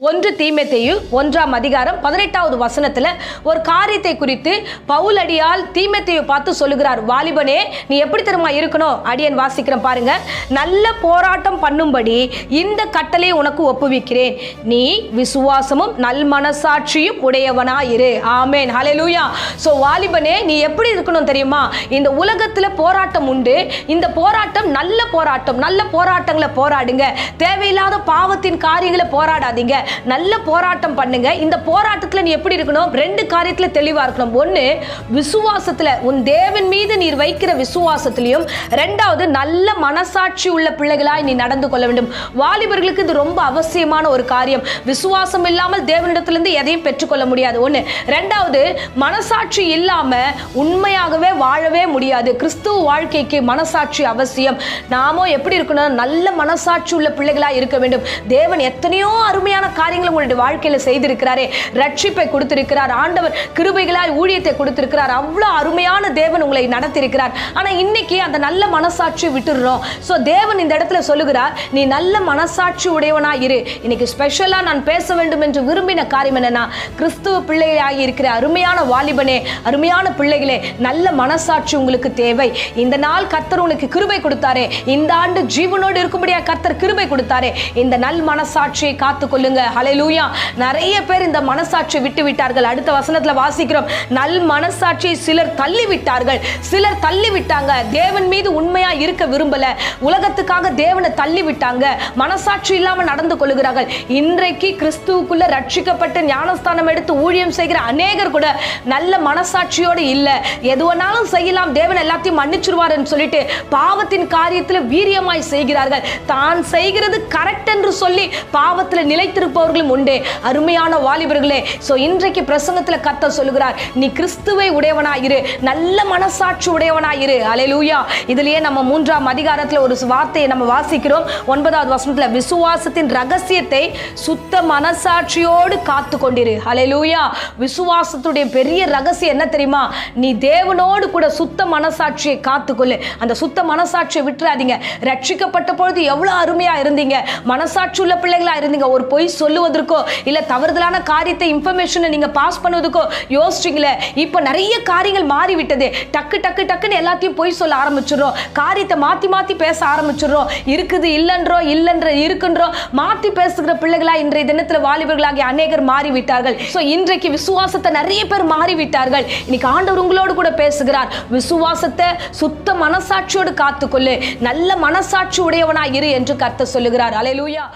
1 தீமோத்தேயு 1:18 ஒரு காரியத்தை குறித்து பவுலடியால் தீமோத்தேயு பார்த்து சொல்லுகிறார். வாலிபனே, நீ எப்படி தெரியுமா இருக்கணும்? அடியன் வாசிக்கிறேன் பாருங்க. நல்ல போராட்டம் பண்ணும்படி இந்த கட்டளை உனக்கு ஒப்புவிக்கிறேன். நீ விசுவாசமும் நல் மனசாட்சியும் உடையவனாயிரு. ஆமென், ஹல்லேலூயா. சோ வாலிபனே, நீ எப்படி இருக்கணும் தெரியுமா? இந்த உலகத்துல போராட்டம் உண்டு. இந்த போராட்டம் நல்ல போராட்டம். நல்ல போராட்டங்களை போராடுங்க. தேவையில்லாத பாவத்தின் காரியங்களை போராடாதீங்க. நல்ல போராட்டம் பண்ணுங்க. இந்த போராட்டத்துல நீ எப்படி இருக்கணும்? 2 காரியத்துல தெளிவா இருக்கணும். 1, விசுவாசத்துல, உன் தேவன் மீது நீர் வைக்கிற விசுவாசத்திலையும். 2வது, நல்ல மனசாட்சி உள்ள பிள்ளைகளாய் நீ நடந்து கொள்ள வேண்டும். வாலிபர்களுக்கு இது ரொம்ப அவசியமான ஒரு காரியம். விசுவாசம் இல்லாமல் தேவனிடத்திலிருந்து எதையும் பெற்றுக்கொள்ள முடியாது. 1. 2வது, மனசாட்சி இல்லாம உண்மையாகவே வாழவே முடியாது. கிறிஸ்துவ வாழ்க்கைக்கு மனசாட்சி அவசியம். நாமோ எப்படி இருக்கணும்? நல்ல மனசாட்சி உள்ள பிள்ளைகளாய் இருக்க வேண்டும். தேவன் எத்தனையோ அருமையான காரியங்களை உங்களுடைய வாழ்க்கையில செய்திருக்கிறாரே. ரட்சிப்பை கொடுத்திருக்கிறார். ஆண்டவர் கிருபைகளாய் ஊழியத்தை கொடுத்திருக்கிறார். அவ்வளவு அருமையான தேவன் உங்களை நடத்தியிருக்கிறார். ஆனா இன்னைக்கு அந்த நல்ல மனசாட்சியை விட்டுடுறோம். சோ தேவன் இந்த இடத்துல சொல்லுகிறார், நீ நல்ல மனசாட்சி உடையவனா இரு. இன்னைக்கு ஸ்பெஷலா நான் பேச வேண்டும் என்று விரும்பின காரியம் என்னன்னா, கிறிஸ்துவ பிள்ளையாகி இருக்கிற அருமையான வாலிபனே, அருமையான பிள்ளைகளே, நல்ல மனசாட்சி உங்களுக்கு தேவை. இந்த நாள் கர்த்தர் உனக்கு கிருபை கொடுத்தாரே. இந்த ஆண்டு ஜீவனோடு இருக்கும்படியா கர்த்தர் கிருபை கொடுத்தாரே. இந்த நல் மனசாட்சியை காத்துக் கொள்ளுங்க. ஹல்லேலூயா. நிறைய பேர் இந்த மனசாட்சியை விட்டு விட்டார்கள். அடுத்த வசனத்துல வாசிக்கிறோம், நல் மனசாட்சியை சிலர் தள்ளி விட்டார்கள். சிலர் தள்ளி விட்டாங்க. தேவன் மீது உண்மையா இருக்க விரும்பல. உலகத்துக்காக தேவனை தள்ளி விட்டாங்க. மனசாட்சி இல்லாம நடந்து கொள்கிறார்கள். இன்றைக்கு கிறிஸ்துவுக்குள்ள ரட்சிக்கப்பட்டு ஞானஸ்தானம் எடுத்து ஊழியம் செய்கிற அநேகர் கூட நல்ல மனசாட்சியோடு இல்ல. எதுவனாலும் செய்யலாம், தேவன் எல்லாத்தையும் மன்னிச்சிருவார் என்று சொல்லிட்டு பாவத்தின் காரியத்தில் வீரியமாய் செய்கிறார்கள். தான் செய்கிறது கரெக்ட் என்று சொல்லி பாவத்தில் நிலைத்திருப்பவர்களும் உண்டு. அருமையான வாலிபர்களே, சோ இன்றைக்கு பிரசங்கத்தில் கர்த்தர் சொல்லுகிறார், நீ கிறிஸ்துவை உடையவனாயிரு, நல்ல மனசாட்சி உடையவனாயிரு. ஹல்லேலூயா. இதுலயே நம்ம 3ஆம் அதிகாரத்தில் ஒரு வார்த்தையை நம்ம வாசிக்கிறோம். 9வது வசனத்துல, விசுவாசத்தின் ரகசியத்தை சுத்த மனசாட்சியோடு காத்து கொண்டிரு. ஹல்லேலூயா. விசுவாசத்துடைய பெரிய ரகசியம் என்ன தெரியுமா? நீ தேவனோடு கூட சுத்த மனசாட்சியை காத்துக்கொள்ளு. அந்த சுத்த மனசாட்சியை விட்டுறாதீங்க. ரட்சிக்கப்பட்ட பொழுது எவ்வளவு அருமையா இருந்தீங்க, மனசாட்சி உள்ள பிள்ளைகளா இருந்தீங்க. ஒரு பொய் சொல்லுவதற்கோ இல்ல தவறுதலான காரியத்தை இன்ஃபர்மேஷனை நீங்க பாஸ் பண்ணுவதற்கோ யோசிச்சீங்களே. இப்போ நிறைய காரியங்கள் மாறிவிட்டது. டக்கு டக்கு டக்குன்னு எல்லாத்தையும் பொய் சொல்ல ஆரம்பிச்சிடுறோம். காரியத்தை மாத்தி மாத்தி பேச ஆரம்பிச்சிடுறோம். இருக்குது இல்லன்றோ, இல்லன்ற இருக்குன்றோ மாத்தி பேசுகிற பிள்ளைகளா இன்றைய தினத்துல வாலிபர்களாகிய அநேகர் மாறிவிட்டார்கள். சோ இன்றைக்கு விசுவாசத்தை நிறைய பேர் மாறிவிட்டார்கள். இன்னைக்கு ஆண்டவர் உங்களோடு கூட பேசுகிறார். விசுவாசத்தை சுத்த மனசாட்சியோடு காத்துக்கொள்ளு, நல்ல மனசாட்சி உடையவனாய் இரு என்று கர்த்தர் சொல்லுகிறார். ஹல்லேலூயா.